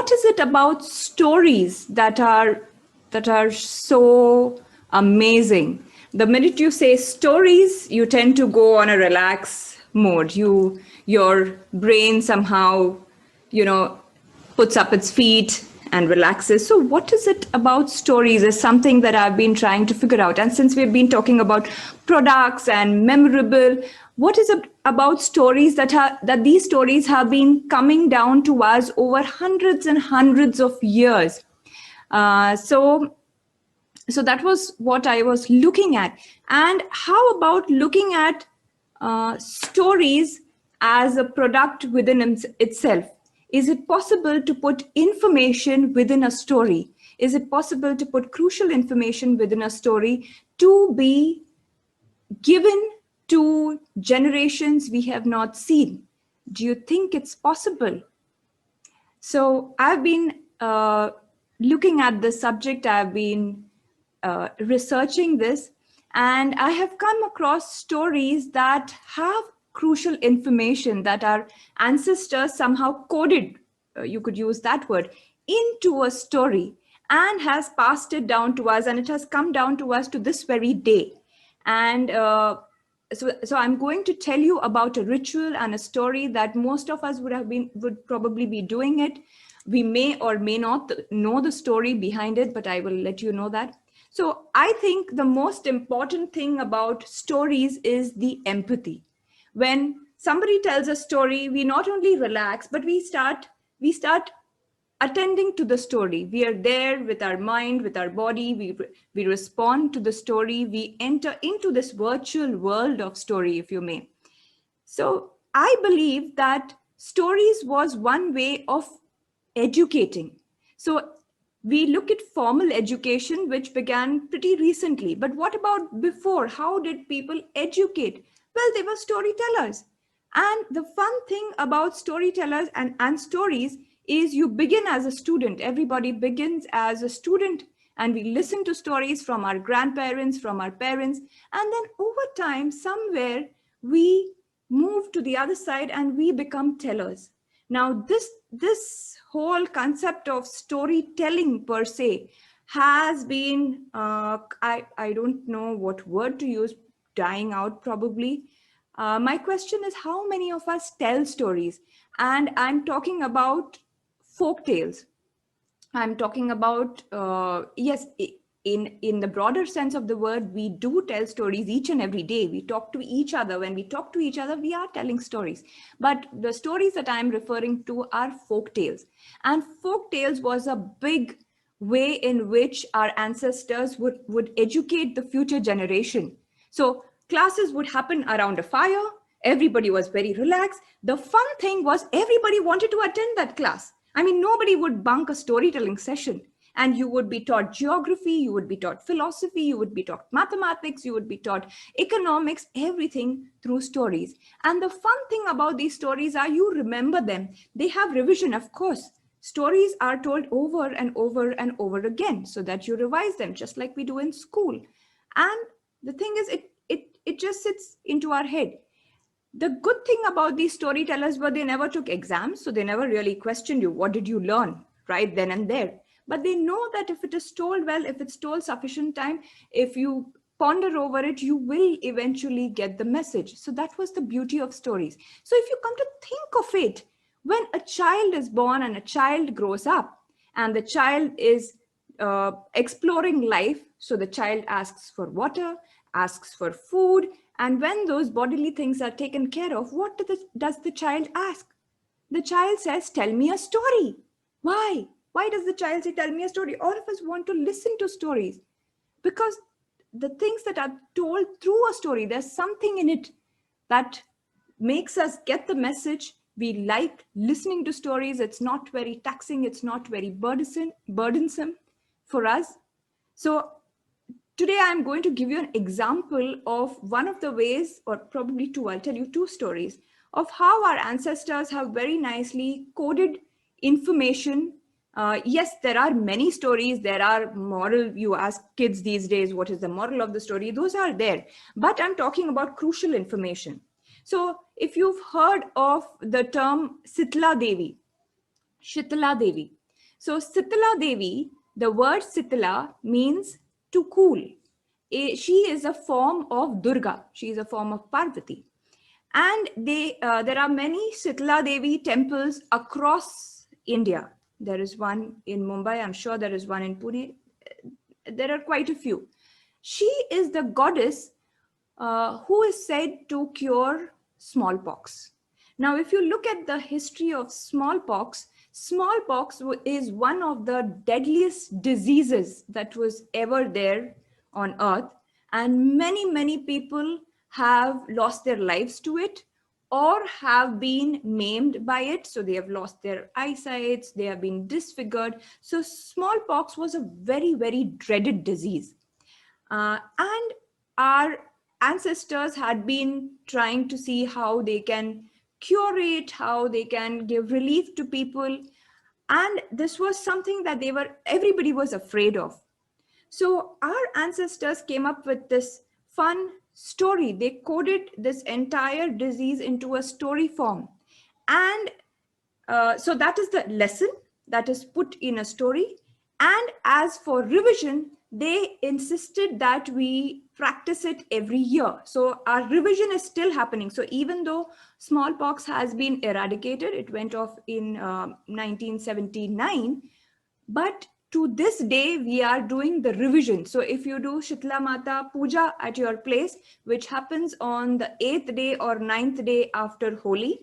what is it about stories that are so amazing? The minute you say stories, you tend to go on a relax mode. Your brain somehow, puts up its feet and relaxes. So what is it about stories is something that I've been trying to figure out. And since we've been talking about products and memorable, what is it about stories that these stories have been coming down to us over hundreds and hundreds of years? So that was what I was looking at. And how about looking at stories as a product within itself? Is it possible to put information within a story? Is it possible to put crucial information within a story to be given to generations we have not seen? Do you think it's possible? So I've been looking at this subject. I've been researching this, and I have come across stories that have crucial information that our ancestors somehow coded, you could use that word, into a story, and has passed it down to us, and it has come down to us to this very day. And so I'm going to tell you about a ritual and a story that most of us would probably be doing it. We may or may not know the story behind it, but I will let you know that. So I think the most important thing about stories is the empathy. When somebody tells a story, we not only relax, but we start attending to the story. We are there with our mind, with our body. We respond to the story. We enter into this virtual world of story, if you may. So I believe that stories was one way of educating. So we look at formal education, which began pretty recently. But what about before? How did people educate? Well, they were storytellers. And the fun thing about storytellers and stories is you begin as a student. Everybody begins as a student, and we listen to stories from our grandparents, from our parents. And then over time, somewhere we move to the other side and we become tellers. Now, this whole concept of storytelling per se has been, I don't know what word to use, dying out probably. My question is, how many of us tell stories? And I'm talking about folk tales. I'm talking about, yes, in the broader sense of the word, we do tell stories each and every day. We talk to each other. When we talk to each other, we are telling stories. But the stories that I'm referring to are folk tales. And folk tales was a big way in which our ancestors would educate the future generation. So classes would happen around a fire. Everybody was very relaxed. The fun thing was everybody wanted to attend that class. I mean, nobody would bunk a storytelling session, and you would be taught geography, you would be taught philosophy, you would be taught mathematics, you would be taught economics, everything through stories. And the fun thing about these stories are you remember them. They have revision, of course. Stories are told over and over and over again so that you revise them, just like we do in school. And the thing is, it just sits into our head. The good thing about these storytellers were they never took exams, so they never really questioned you. What did you learn right then and there? But they know that if it is told well, if it's told sufficient time, if you ponder over it, you will eventually get the message. So that was the beauty of stories. So if you come to think of it, when a child is born and a child grows up and the child is exploring life, so the child asks for water, asks for food, and when those bodily things are taken care of, what does the child ask? The child says, tell me a story. Why? Why does the child say, tell me a story? All of us want to listen to stories because the things that are told through a story, there's something in it that makes us get the message. We like listening to stories. It's not very taxing. It's not very burdensome for us. So today, I'm going to give you an example of one of the ways, or probably two, I'll tell you two stories of how our ancestors have very nicely coded information. Yes, there are many stories. There are moral, you ask kids these days, what is the moral of the story? Those are there, but I'm talking about crucial information. So if you've heard of the term Shitla Devi, So Sitala Devi, the word Sitala means to cool. She is a form of Durga. She is a form of Parvati. And there are many Sitala Devi temples across India. There is one in Mumbai. I'm sure there is one in Pune. There are quite a few. She is the goddess who is said to cure smallpox. Now, if you look at the history of smallpox, smallpox is one of the deadliest diseases that was ever there on earth, and many people have lost their lives to it or have been maimed by it. So they have lost their eyesight, they have been disfigured. So smallpox was a very dreaded disease. And our ancestors had been trying to see how they can cure it, how they can give relief to people. And this was something that everybody was afraid of. So our ancestors came up with this fun story. They coded this entire disease into a story form. And so that is the lesson that is put in a story. And as for revision, they insisted that we practice it every year. So our revision is still happening. So even though smallpox has been eradicated, it went off in 1979, but to this day, we are doing the revision. So if you do Shitla Mata Puja at your place, which happens on the 8th day or 9th day after Holi,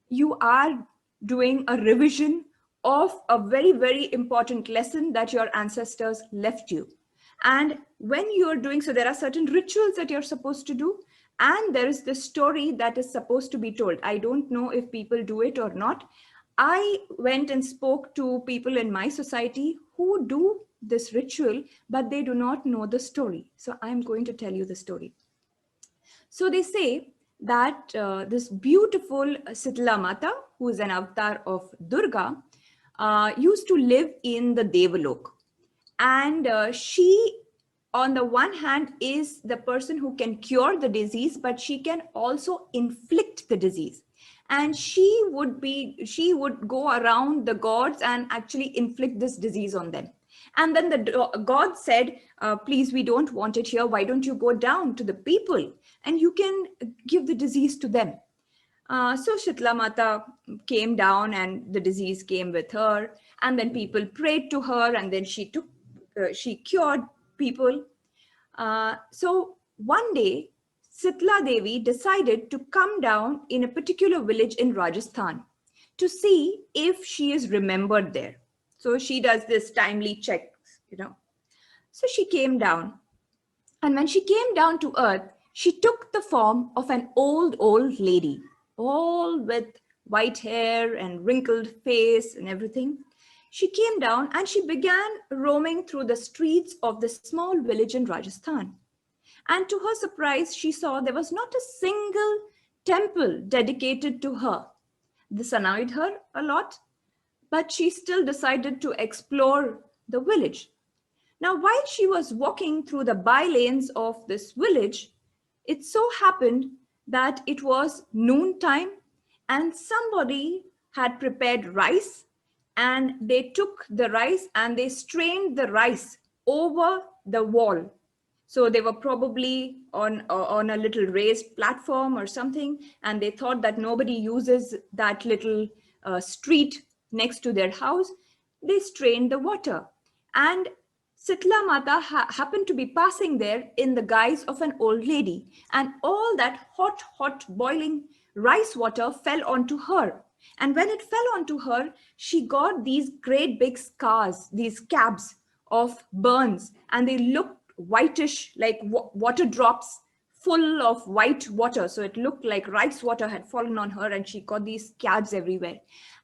you are doing a revision of a very important lesson that your ancestors left you. And when you're doing so, there are certain rituals that you're supposed to do, and there is the story that is supposed to be told. I don't know if people do it or not. I went and spoke to people in my society who do this ritual, but they do not know the story. So I'm going to tell you the story. So they say that this beautiful Sitla Mata, who is an avatar of Durga, used to live in the Devalok. And she, on the one hand, is the person who can cure the disease, but she can also inflict the disease. And she would go around the gods and actually inflict this disease on them. And then the god said, please, we don't want it here. Why don't you go down to the people and you can give the disease to them? So Shitla Mata came down and the disease came with her. And then people prayed to her, and then she cured people. So one day, Sitla Devi decided to come down in a particular village in Rajasthan to see if she is remembered there. So she does this timely checks. So she came down, and when she came down to earth, she took the form of an old lady, all with white hair and wrinkled face and everything. She came down and she began roaming through the streets of this small village in Rajasthan. And to her surprise, she saw there was not a single temple dedicated to her. This annoyed her a lot, but she still decided to explore the village. Now, while she was walking through the by-lanes of this village, it so happened that it was noontime and somebody had prepared rice, and they took the rice and they strained the rice over the wall. So they were probably on a little raised platform or something, and they thought that nobody uses that little street next to their house. They strained the water. And Sitla Mata happened to be passing there in the guise of an old lady. And all that hot, boiling rice water fell onto her. And when it fell onto her, she got these great big scars, these scabs of burns, and they looked whitish, like water drops full of white water. So it looked like rice water had fallen on her, and she got these scabs everywhere.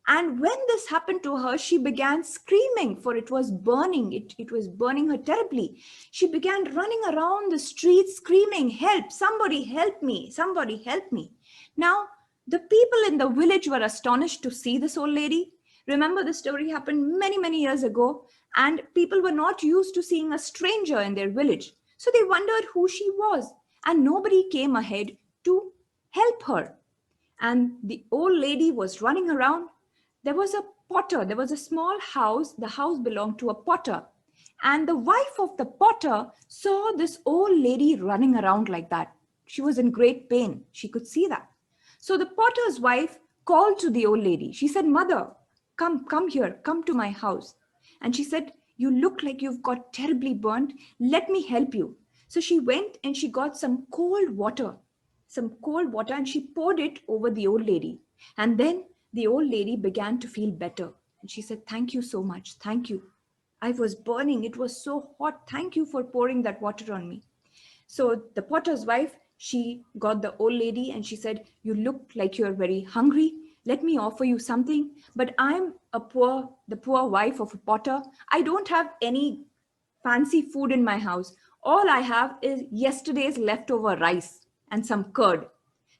And when this happened to her, she began screaming, for it was burning. It was burning her terribly. She began running around the streets screaming, help, somebody help me, somebody help me. Now, the people in the village were astonished to see this old lady. Remember, the story happened many years ago, and people were not used to seeing a stranger in their village. So they wondered who she was, and nobody came ahead to help her. And the old lady was running around. There was a potter. There was a small house. The house belonged to a potter. And the wife of the potter saw this old lady running around like that. She was in great pain. She could see that. So the potter's wife called to the old lady. She said, "Mother, come here, come to my house." And she said, "You look like you've got terribly burnt. Let me help you." So she went and she got some cold water, and she poured it over the old lady. And then the old lady began to feel better. And she said, "Thank you so much. Thank you. I was burning. It was so hot. Thank you for pouring that water on me." So the potter's wife, she got the old lady and she said, "You look like you're very hungry. Let me offer you something. But I'm the poor wife of a potter. I don't have any fancy food in my house. All I have is yesterday's leftover rice and some curd."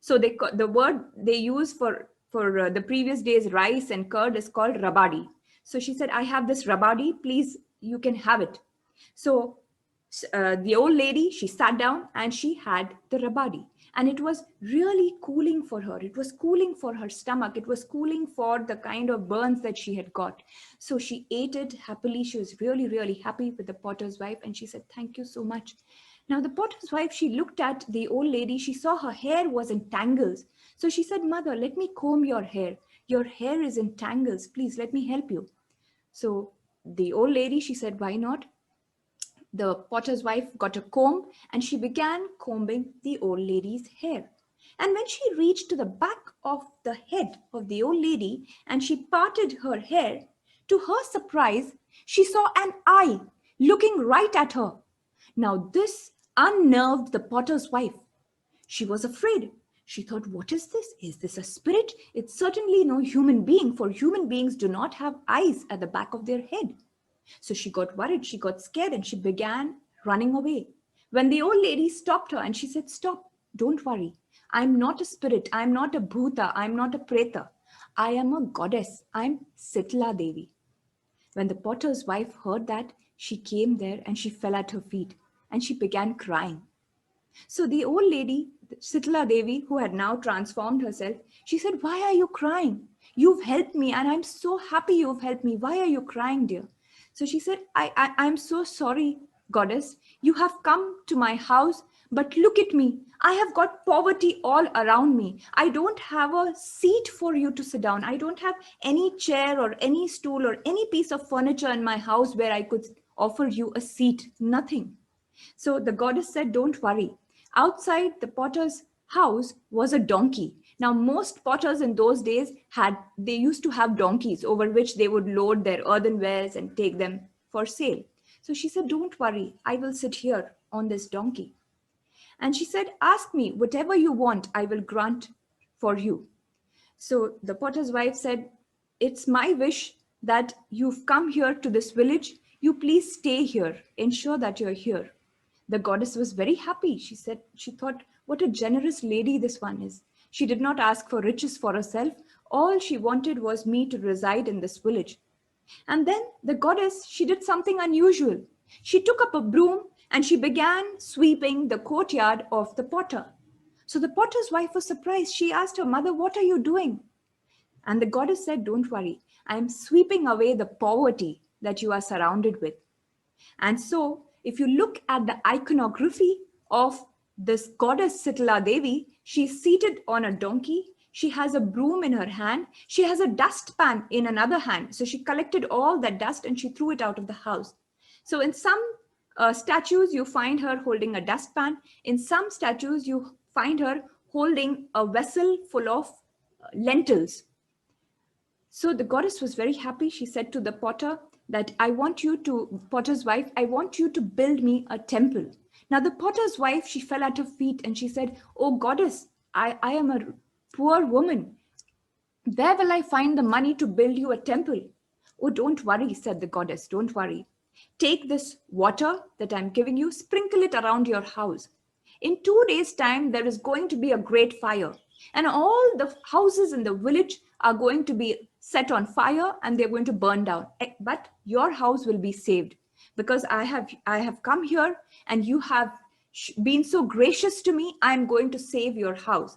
So the word they use for the previous day's rice and curd is called rabadi. So she said, "I have this rabadi. Please, you can have it." So the old lady, she sat down and she had the rabadi, and it was really cooling for her. It was cooling for her stomach. It was cooling for the kind of burns that she had got. So she ate it happily. She was really, really happy with the potter's wife, and she said, "Thank you so much." Now the potter's wife, she looked at the old lady. She saw her hair was in tangles. So she said, "Mother, let me comb your hair. Your hair is in tangles. Please let me help you." So the old lady, she said, "Why not?" The potter's wife got a comb and she began combing the old lady's hair. And when she reached to the back of the head of the old lady and she parted her hair, to her surprise, she saw an eye looking right at her. Now, this unnerved the potter's wife. She was afraid. She thought, "What is this? Is this a spirit? It's certainly no human being, for human beings do not have eyes at the back of their head." So she got worried, she got scared, and she began running away. When the old lady stopped her and she said, "Stop, don't worry. I'm not a spirit. I'm not a bhuta. I'm not a preta. I am a goddess. I'm Sitla Devi." When the potter's wife heard that, she came there and she fell at her feet and she began crying. So the old lady, Sitla Devi, who had now transformed herself, she said, "Why are you crying? You've helped me and I'm so happy you've helped me. Why are you crying, dear?" So she said, I'm so sorry, goddess. You have come to my house, but look at me. I have got poverty all around me. I don't have a seat for you to sit down. I don't have any chair or any stool or any piece of furniture in my house where I could offer you a seat. Nothing. So the goddess said, "Don't worry. Outside the potter's house was a donkey." Now, most potters in those days they used to have donkeys over which they would load their earthenwares and take them for sale. So she said, "Don't worry. I will sit here on this donkey." And she said, "Ask me whatever you want, I will grant for you." So the potter's wife said, "It's my wish that you've come here to this village. You please stay here. Ensure that you're here." The goddess was very happy. She thought, "What a generous lady this one is." She did not ask for riches for herself. All she wanted was me to reside in this village. And then the goddess, she did something unusual. She took up a broom and she began sweeping the courtyard of the potter. So the potter's wife was surprised. She asked her mother, "What are you doing?" And the goddess said, "Don't worry. I am sweeping away the poverty that you are surrounded with." And so, if you look at the iconography of this goddess Sitla Devi, she's seated on a donkey. She has a broom in her hand. She has a dustpan in another hand. So she collected all that dust and she threw it out of the house. So in some statues, you find her holding a dustpan. In some statues, you find her holding a vessel full of lentils. So the goddess was very happy. She said to the potter that, potter's wife, "I want you to build me a temple." Now the potter's wife, she fell at her feet and she said, "Oh goddess, I am a poor woman. Where will I find the money to build you a temple?" "Oh, don't worry," said the goddess. "Don't worry. Take this water that I'm giving you, sprinkle it around your house. In 2 days' time, there is going to be a great fire, and all the houses in the village are going to be set on fire and they're going to burn down. But your house will be saved because I have come here and you have been so gracious to me. I'm going to save your house."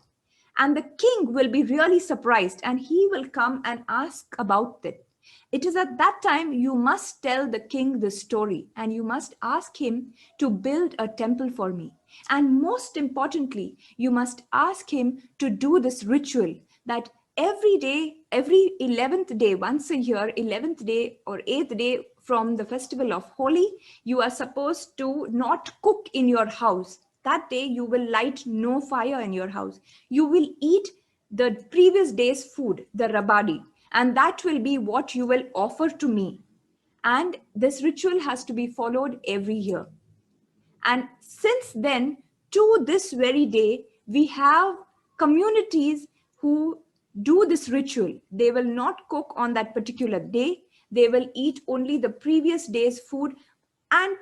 And the king will be really surprised and he will come and ask about it. It is at that time you must tell the king the story, and you must ask him to build a temple for me. And most importantly, you must ask him to do this ritual that every day, every 11th day, once a year, 11th day or 8th day from the festival of Holi, you are supposed to not cook in your house. That day you will light no fire in your house. You will eat the previous day's food, the rabadi, and that will be what you will offer to me. And this ritual has to be followed every year. And since then, to this very day, we have communities who do this ritual. They will not cook on that particular day. They will eat only the previous day's food. And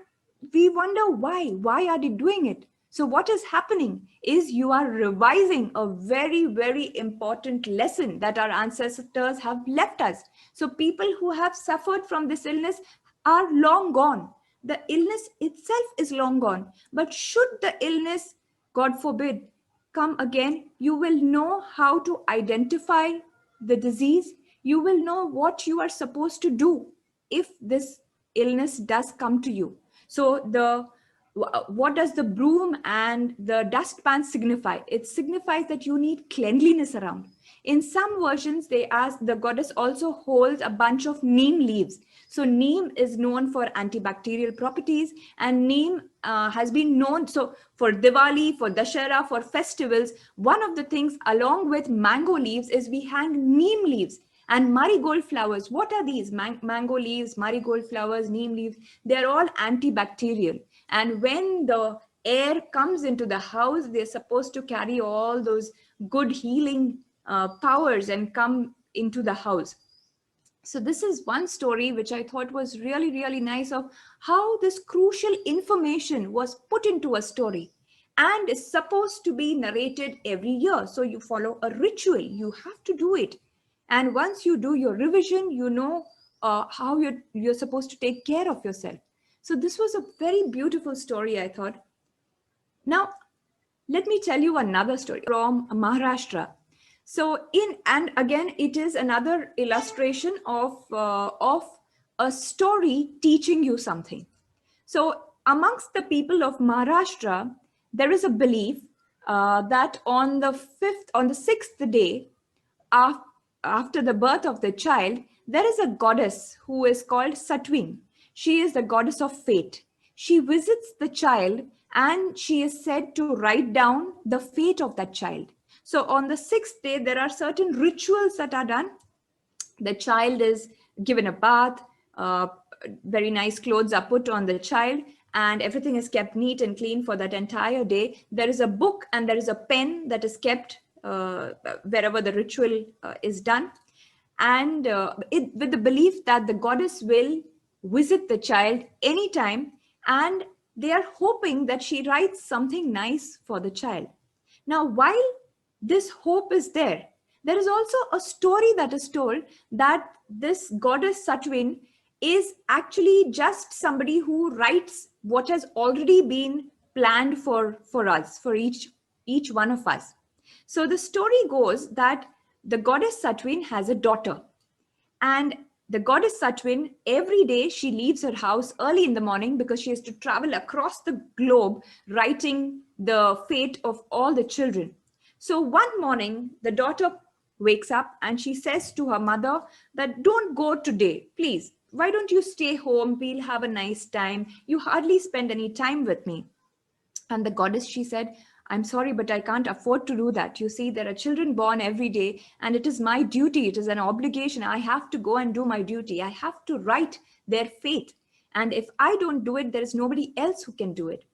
we wonder why. Why are they doing it? So what is happening is you are revising a very, very important lesson that our ancestors have left us. So people who have suffered from this illness are long gone. The illness itself is long gone. But should the illness, God forbid, come again, you will know how to identify the disease. You will know what you are supposed to do if this illness does come to you. So what does the broom and the dustpan signify? It signifies that you need cleanliness around. In some versions, they ask, the goddess also holds a bunch of neem leaves. So neem is known for antibacterial properties, and neem has been known. So for Diwali, for Dashera, for festivals, one of the things along with mango leaves is we hang neem leaves. And marigold flowers, what are these? Mango leaves, marigold flowers, neem leaves, they're all antibacterial. And when the air comes into the house, they're supposed to carry all those good healing powers and come into the house. So this is one story which I thought was really, really nice, of how this crucial information was put into a story and is supposed to be narrated every year. So you follow a ritual, you have to do it. And once you do your revision, you know how you're supposed to take care of yourself. So this was a very beautiful story, I thought. Now, let me tell you another story from Maharashtra. So and again, it is another illustration of a story teaching you something. So amongst the people of Maharashtra, there is a belief that on the sixth day after the birth of the child, there is a goddess who is called Satwin. She is the goddess of fate. She visits the child and she is said to write down the fate of that child. So on the sixth day, there are certain rituals that are done. The child is given a bath, very nice clothes are put on the child, and everything is kept neat and clean for that entire day. There is a book and there is a pen that is kept wherever the ritual is done. And with the belief that the goddess will visit the child anytime, and they are hoping that she writes something nice for the child. Now, while this hope is there, there is also a story that is told that this goddess Satwin is actually just somebody who writes what has already been planned for us, for each one of us. So the story goes that the goddess Satwin has a daughter, and the goddess Satwin, every day she leaves her house early in the morning because she has to travel across the globe writing the fate of all the children. So one morning, the daughter wakes up and she says to her mother that, don't go today, please. Why don't you stay home? We'll have a nice time. You hardly spend any time with me. And the goddess, she said, I'm sorry, but I can't afford to do that. You see, there are children born every day, and it is my duty. It is an obligation. I have to go and do my duty. I have to write their fate. And if I don't do it, there is nobody else who can do it.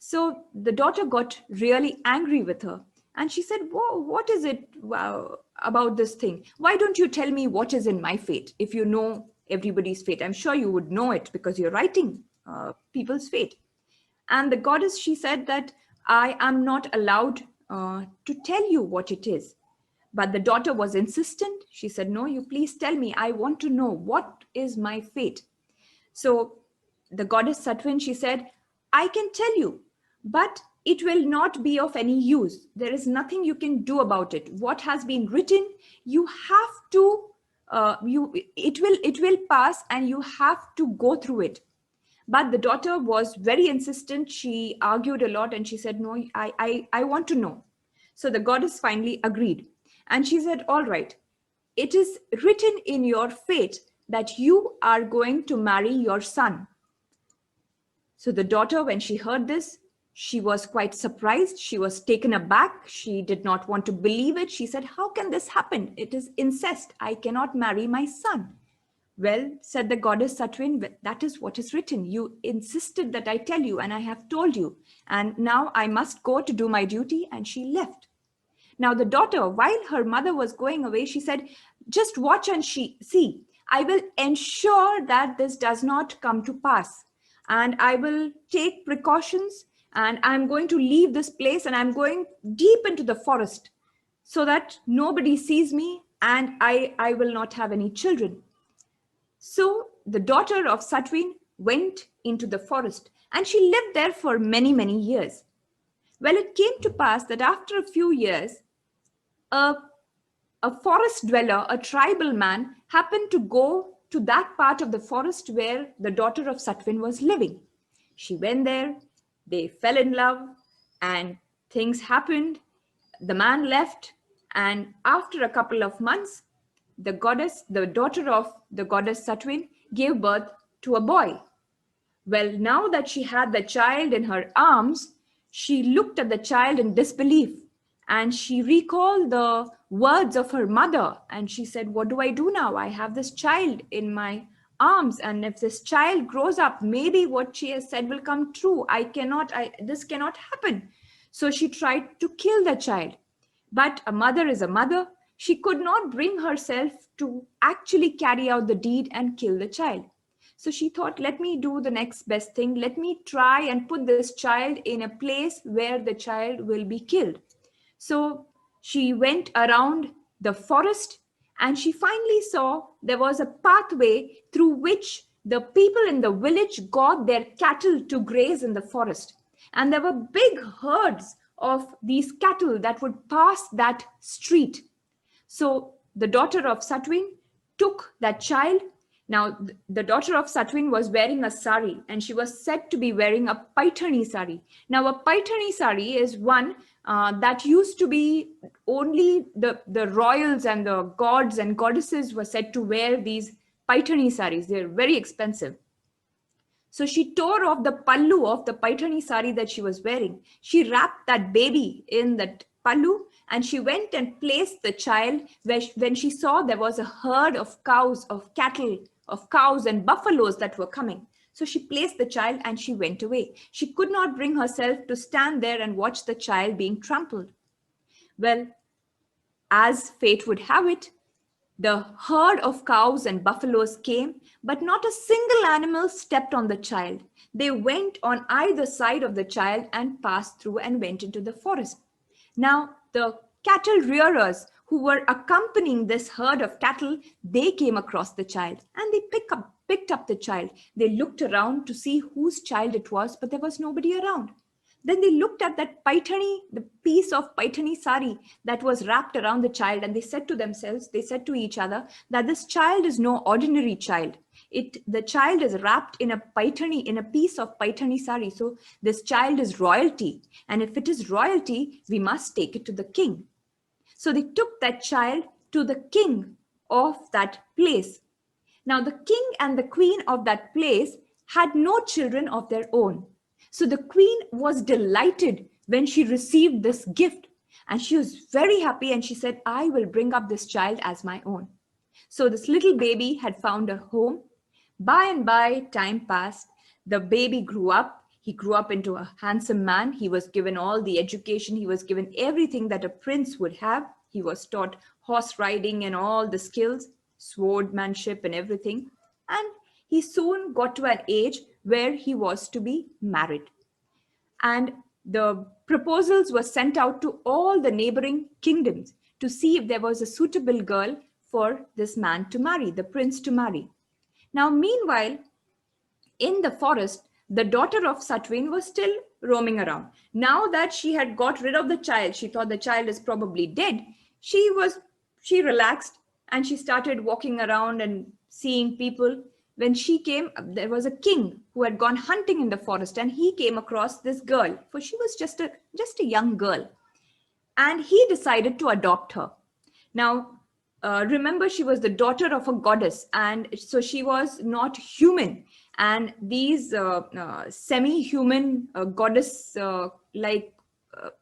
So the daughter got really angry with her. And she said, whoa, what is it about this thing? Why don't you tell me what is in my fate? If you know everybody's fate, I'm sure you would know it because you're writing people's fate. And the goddess, she said that I am not allowed to tell you what it is. But the daughter was insistent. She said, no, you please tell me. I want to know what is my fate. So the goddess Satwin, she said, I can tell you, but it will not be of any use. There is nothing you can do about it. What has been written, you have to it will pass and you have to go through it. But the daughter was very insistent. She argued a lot and she said, no, I want to know. So the goddess finally agreed. And she said, all right, it is written in your fate that you are going to marry your son. So the daughter, when she heard this, she was quite surprised. She was taken aback. She did not want to believe it. She said, how can this happen? It is incest. I cannot marry my son. Well, said the goddess Satwin, that is what is written. You insisted that I tell you, and I have told you. And now I must go to do my duty. And she left. Now the daughter, while her mother was going away, she said, just watch and see. I will ensure that this does not come to pass. And I will take precautions. And I'm going to leave this place and I'm going deep into the forest so that nobody sees me and I will not have any children. So the daughter of Satwin went into the forest and she lived there for many, many years. Well, it came to pass that after a few years, a forest dweller, a tribal man, happened to go to that part of the forest where the daughter of Satwin was living. She went there, they fell in love, and things happened. The man left, and after a couple of months, the daughter of the goddess Satwin, gave birth to a boy. Well, now that she had the child in her arms, she looked at the child in disbelief and she recalled the words of her mother. And she said, what do I do now? I have this child in my arms. And if this child grows up, maybe what she has said will come true. This cannot happen. So she tried to kill the child. But a mother is a mother. She could not bring herself to actually carry out the deed and kill the child. So she thought, let me do the next best thing. Let me try and put this child in a place where the child will be killed. So she went around the forest and she finally saw there was a pathway through which the people in the village got their cattle to graze in the forest. And there were big herds of these cattle that would pass that street. So the daughter of Satwin took that child. Now, the daughter of Satwin was wearing a sari and she was said to be wearing a paithani sari. Now, a paithani sari is one that used to be only the royals and the gods and goddesses were said to wear these paithani saris. They're very expensive. So she tore off the pallu of the paithani sari that she was wearing. She wrapped that baby in that pallu and she went and placed the child when she saw there was a herd of cows, of cattle, of cows and buffaloes that were coming. So she placed the child and she went away. She could not bring herself to stand there and watch the child being trampled. Well, as fate would have it, the herd of cows and buffaloes came, but not a single animal stepped on the child. They went on either side of the child and passed through and went into the forest. Now, the cattle rearers who were accompanying this herd of cattle, they came across the child and they picked up the child. They looked around to see whose child it was, but there was nobody around. Then they looked at that paithani, the piece of paithani sari that was wrapped around the child, and they said to themselves, they said to each other that this child is no ordinary child. The child is wrapped in a piece of paithani sari. So this child is royalty. And if it is royalty, we must take it to the king. So they took that child to the king of that place. Now the king and the queen of that place had no children of their own. So the queen was delighted when she received this gift and she was very happy and she said, I will bring up this child as my own. So this little baby had found a home. By and by, time passed. The baby grew up. He grew up into a handsome man. He was given all the education. He was given everything that a prince would have. He was taught horse riding and all the skills, swordmanship and everything. And he soon got to an age where he was to be married. And the proposals were sent out to all the neighboring kingdoms to see if there was a suitable girl for this man to marry, the prince to marry. Now, meanwhile, in the forest, the daughter of Satwin was still roaming around. Now that she had got rid of the child, she thought the child is probably dead. She relaxed and she started walking around and seeing people. When she came, there was a king who had gone hunting in the forest, and he came across this girl, for she was just a young girl, and he decided to adopt her. Now, remember, she was the daughter of a goddess, and so she was not human. And these semi-human goddess-like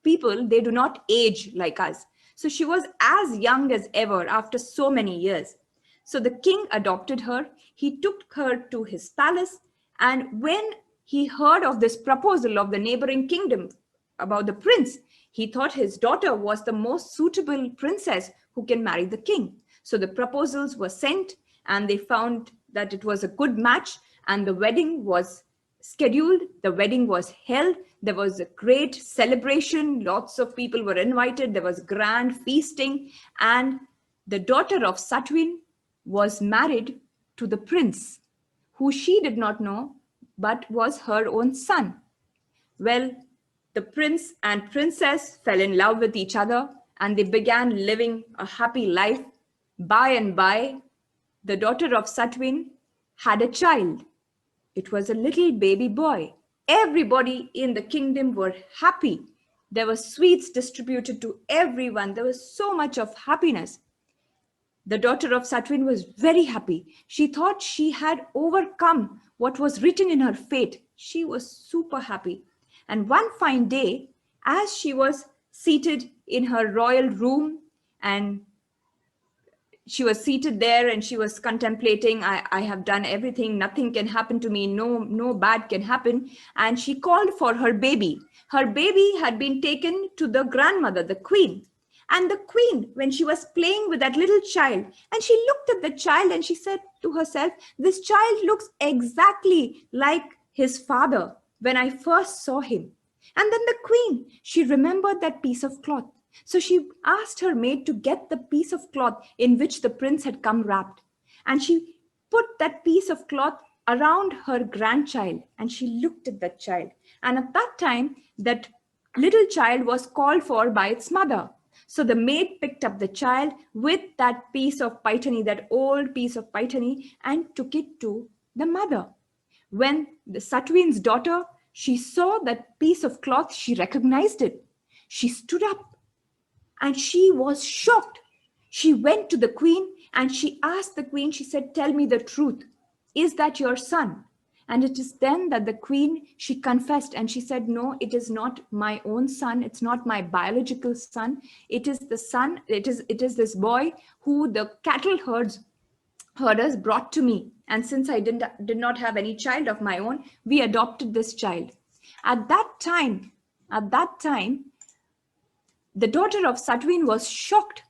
people, they do not age like us. So she was as young as ever after so many years. So the king adopted her. He took her to his palace, and when he heard of this proposal of the neighboring kingdom about the prince, he thought his daughter was the most suitable princess who can marry the king. So the proposals were sent, and they found that it was a good match, and the wedding was scheduled. The wedding was held. There was a great celebration. Lots of people were invited. There was grand feasting, and the daughter of Satwin was married to the prince, who she did not know, but was her own son. Well, the prince and princess fell in love with each other, and they began living a happy life. By and by, the daughter of Satwin had a child. It was a little baby boy. Everybody in the kingdom were happy. There were sweets distributed to everyone. There was so much of happiness. The daughter of Satwin was very happy. She thought she had overcome what was written in her fate. She was super happy. And one fine day, as she was seated in her royal room, and she was seated there and she was contemplating, I have done everything, nothing can happen to me, no bad can happen. And she called for her baby. Her baby had been taken to the grandmother, the queen. And the queen, when she was playing with that little child, and she looked at the child and she said to herself, this child looks exactly like his father when I first saw him. And then the queen, she remembered that piece of cloth. So she asked her maid to get the piece of cloth in which the prince had come wrapped. And she put that piece of cloth around her grandchild, and she looked at that child. And at that time, that little child was called for by its mother. So the maid picked up the child with that piece of paitani, that old piece of paitani, and took it to the mother. When the Satwin's daughter, she saw that piece of cloth, she recognized it. She stood up and she was shocked. She went to the queen and she asked the queen, she said, tell me the truth. Is that your son? And it is then that the queen, she confessed and she said, no, it is not my own son. It's not my biological son. It is the son, it is this boy who the cattle herders brought to me. And since I did not have any child of my own, we adopted this child. At that time, the daughter of Satwin was shocked,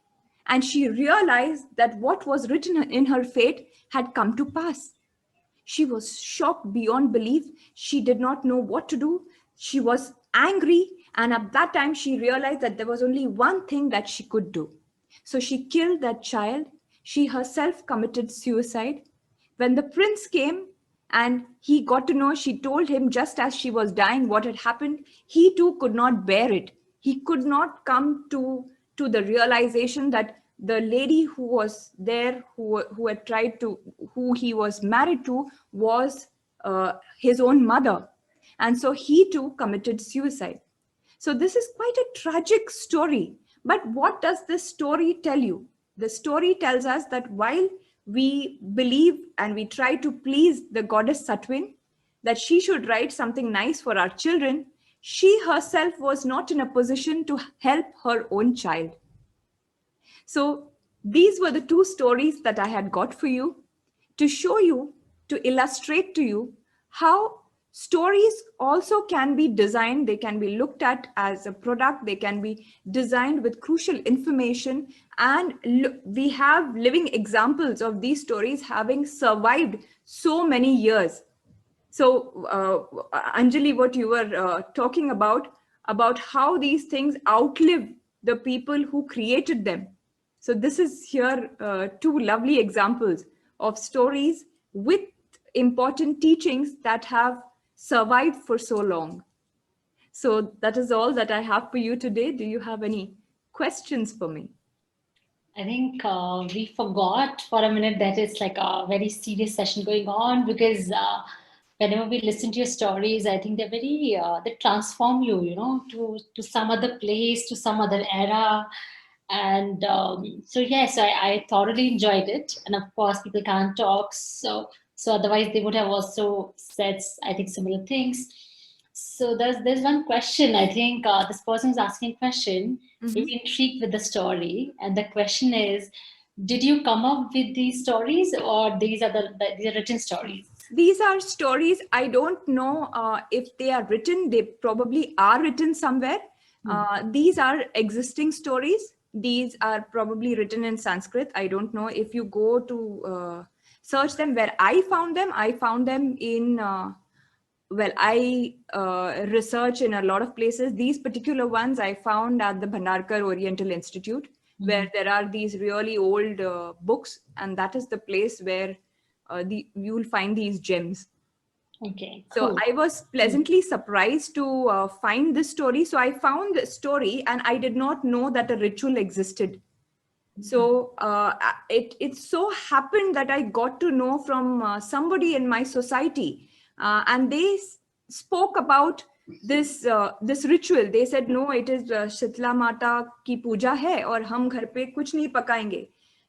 and she realized that what was written in her fate had come to pass. She was shocked beyond belief. She did not know what to do. She was angry, and at that time she realized that there was only one thing that she could do. So she killed that child. She herself committed suicide. When the prince came and he got to know, she told him just as she was dying what had happened. He too could not bear it. He could not come to the realization that the lady who was there, who had tried to, who he was married to, was his own mother. And so he too committed suicide. So this is quite a tragic story. But what does this story tell you? The story tells us that while we believe and we try to please the goddess Satwin, that she should write something nice for our children, she herself was not in a position to help her own child. So these were the two stories that I had got for you to show you, to illustrate to you how stories also can be designed. They can be looked at as a product. They can be designed with crucial information. And we have living examples of these stories having survived so many years. So Anjali, what you were talking about how these things outlive the people who created them. So this is here two lovely examples of stories with important teachings that have survived for so long. So that is all that I have for you today. Do you have any questions for me? I think we forgot for a minute that it's like a very serious session going on, because whenever we listen to your stories, I think they're very, they transform you, to some other place, to some other era. And so, yes, I thoroughly enjoyed it. And of course, people can't talk. So otherwise they would have also said, I think, similar things. So there's one question. I think this person is asking a question, Mhm. very intrigued with the story, and the question is, did you come up with these stories, or these are written stories? These are stories. I don't know if they are written. They probably are written somewhere. Hmm. These are existing stories. These are probably written in Sanskrit. I don't know. If you go to search them, where I found them in, well, I research in a lot of places. These particular ones I found at the Bhandarkar Oriental Institute, where Hmm. there are these really old books, and that is the place where you'll find these gems. Okay, So cool. I was pleasantly surprised to find this story. So I found the story, and I did not know that a ritual existed. So it so happened that I got to know from somebody in my society, and they spoke about this ritual. They said, no, it is Shitla Mata ki puja hai, और हम घर पे कुछ नहीं पकाएंगे.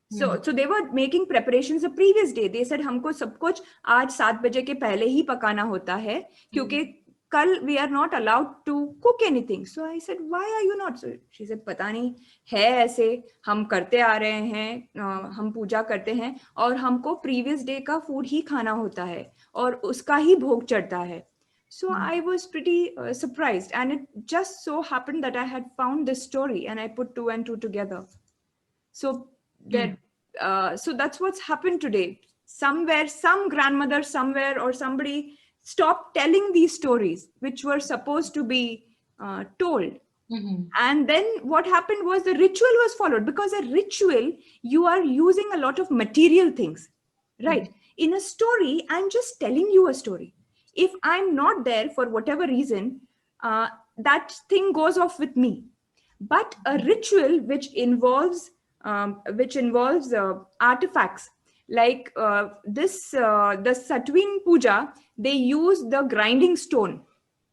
Hmm. So they were making preparations the previous day. They said, हमको सब कुछ आज 7 बजे के पहले ही पकाना होता है, क्योंकि कल we are not allowed to cook anything. So I said, why are you not? So she said, पता नहीं, है ऐसे, हम करते आ रहे हैं, हम पूजा करते हैं, और हमको प्रीवियस डे का फूड ही खाना होता है, और उसका ही भोग चढ़ता है. So I was pretty surprised, and it just so happened that I had found this story, and I put two and two together. So Hmm. that so that's what's happened today. Somewhere, some grandmother somewhere or somebody stopped telling these stories, which were supposed to be told. Hmm. And then what happened was the ritual was followed, because a ritual, you are using a lot of material things, Hmm. right? In a story, I'm just telling you a story. If I'm not there for whatever reason, that thing goes off with me. But a ritual which involves artifacts, like the Satwin Puja, they use the grinding stone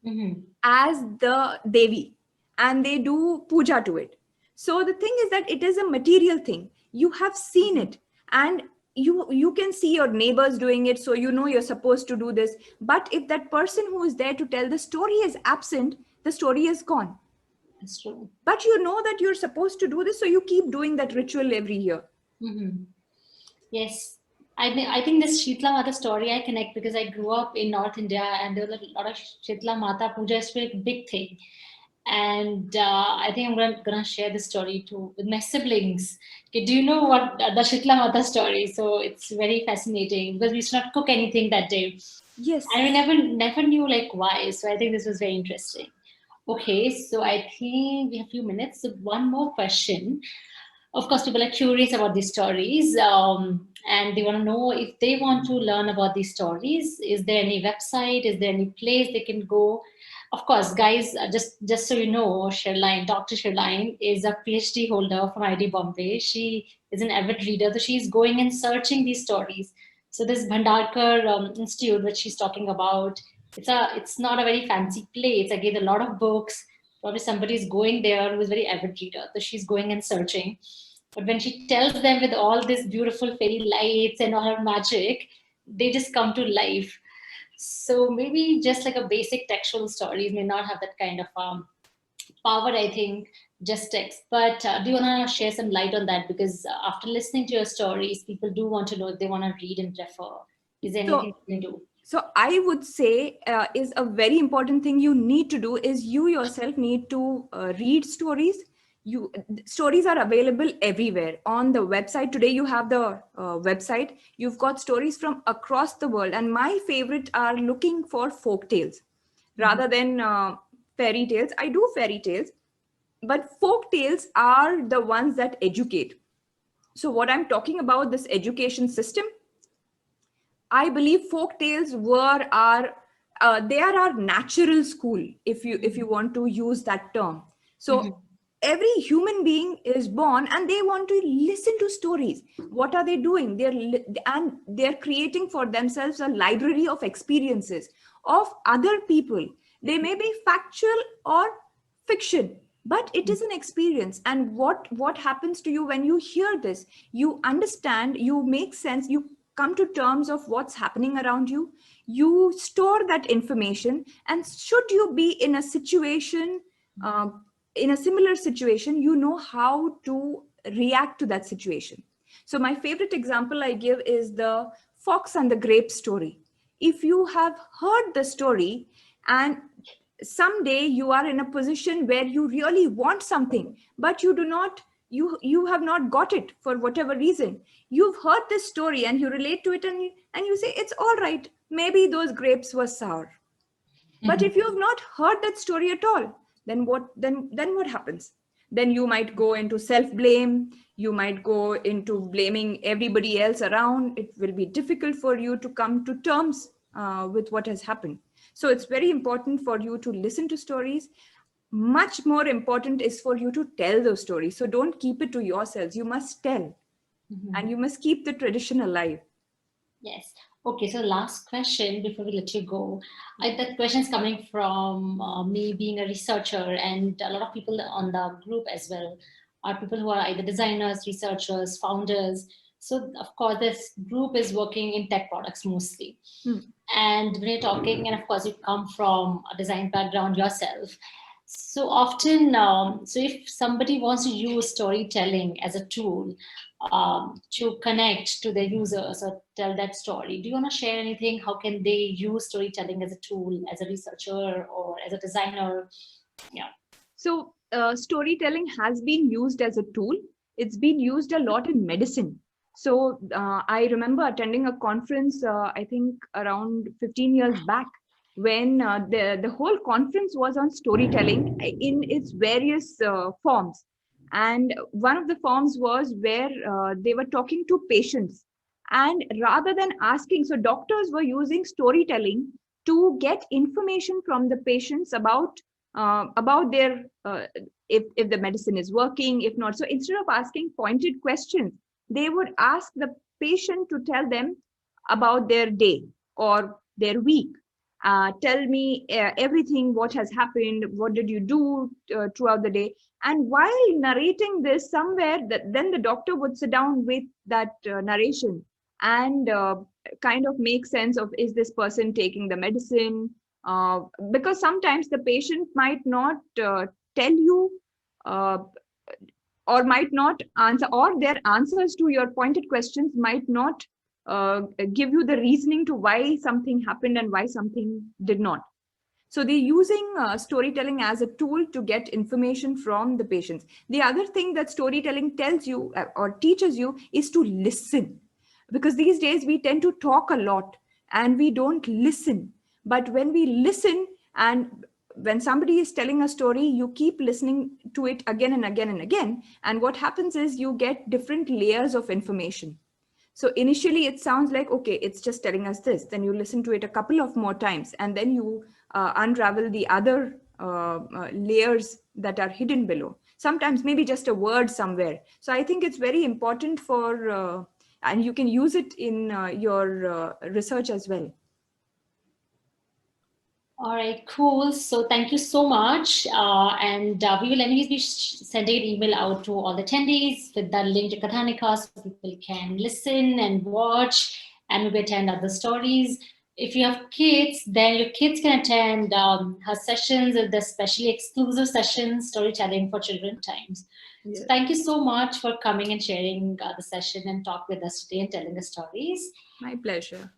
Hmm. as the Devi, and they do puja to it. So the thing is that it is a material thing. You have seen it, and you can see your neighbors doing it, so you know you're supposed to do this. But if that person who is there to tell the story is absent, the story is gone. That's true. But you know that you're supposed to do this, so you keep doing that ritual every year. Hmm. Yes, I think this Shitla Mata story I connect because I grew up in North India, and there was a lot of Shitla Mata puja is a big thing. And I think I'm gonna share this story too with my siblings. Okay, do you know what the Shitla Mata story? So it's very fascinating because we used not cook anything that day, and we Yes. never knew like why. So I think this was very interesting. Okay, so I think we have a few minutes. So one more question. Of course, people are curious about these stories, and they want to know if they want to learn about these stories. Is there any website? Is there any place they can go? Of course, guys, just so you know, Sherline, Dr. Sherline is a PhD holder from IIT Bombay. She is an avid reader, so she's going and searching these stories. So this Bhandarkar Institute, which she's talking about, it's not a very fancy place. Again, a lot of books. Probably somebody is going there who is very avid reader, so she's going and searching. But when she tells them with all this beautiful fairy lights and all her magic, they just come to life. So maybe just like a basic textual stories may not have that kind of power, I think, just text. But do you want to share some light on that? Because after listening to your stories, people do want to know if they want to read and refer. Is there anything So you can do? so I would say is a very important thing you need to do is you yourself need to read stories. You Stories are available everywhere on the website. Today you have the website. You've got stories from across the world, and my favorite are looking for folk tales Mhm. rather than fairy tales. I do fairy tales, but folk tales are the ones that educate. So what I'm talking about, this education system, I believe folk tales were our they are our natural school, if you want to use that term. So Mhm. every human being is born and they want to listen to stories. What are they doing? They're creating for themselves a library of experiences of other people. They may be factual or fiction, but it is an experience. And what happens to you when you hear this? You understand, you make sense, you come to terms of what's happening around you. You store that information, and should you be in a situation, in a similar situation, you know how to react to that situation. So my favorite example I give is the fox and the grape story. If you have heard the story, and someday you are in a position where you really want something, but you have not got it for whatever reason. You've heard this story and you relate to it, and you say it's all right, maybe those grapes were sour. But if you have not heard that story at all, then what happens? Then you might go into self-blame. You might go into blaming everybody else around. It will be difficult for you to come to terms with what has happened. So it's very important for you to listen to stories. Much more important is for you to tell those stories. So don't keep it to yourselves. You must tell, and you must keep the tradition alive. Yes. Okay, so last question before we let you go. That question is coming from me being a researcher, and a lot of people on the group as well are people who are either designers, researchers, founders. So of course, this group is working in tech products mostly. And when you're talking, and of course, you come from a design background yourself. So often, so if somebody wants to use storytelling as a tool to connect to their users or tell that story, do you want to share anything? How can they use storytelling as a tool, as a researcher or as a designer? Yeah. So storytelling has been used as a tool. It's been used a lot in medicine. So I remember attending a conference, I think around 15 years back, when the whole conference was on storytelling in its various forms. And one of the forms was where they were talking to patients. And rather than asking, so doctors were using storytelling to get information from the patients about their if the medicine is working, if not. So instead of asking pointed questions, they would ask the patient to tell them about their day or their week. Tell me everything, what has happened, what did you do throughout the day. And while narrating this, somewhere then the doctor would sit down with that narration and kind of make sense of, is this person taking the medicine? Because sometimes the patient might not tell you uh, or might not answer, or their answers to your pointed questions might not give you the reasoning to why something happened and why something did not. So they're using storytelling as a tool to get information from the patients. The other thing that storytelling tells you or teaches you is to listen, because these days we tend to talk a lot and we don't listen. But when we listen, and when somebody is telling a story, you keep listening to it again and again and again, and what happens is you get different layers of information. So initially it sounds like, okay, it's just telling us this. Then you listen to it a couple of more times, and then you unravel the other layers that are hidden below. Sometimes maybe just a word somewhere. So I think it's very important for, and you can use it in your research as well. All right, cool. So thank you so much. And we will anyways be sending an email out to all the attendees with that link to Kathanika so people can listen and watch and maybe attend other stories. If you have kids, then your kids can attend her sessions, the specially exclusive sessions, storytelling for children times. Yes. So thank you so much for coming and sharing the session and talk with us today and telling the stories. My pleasure.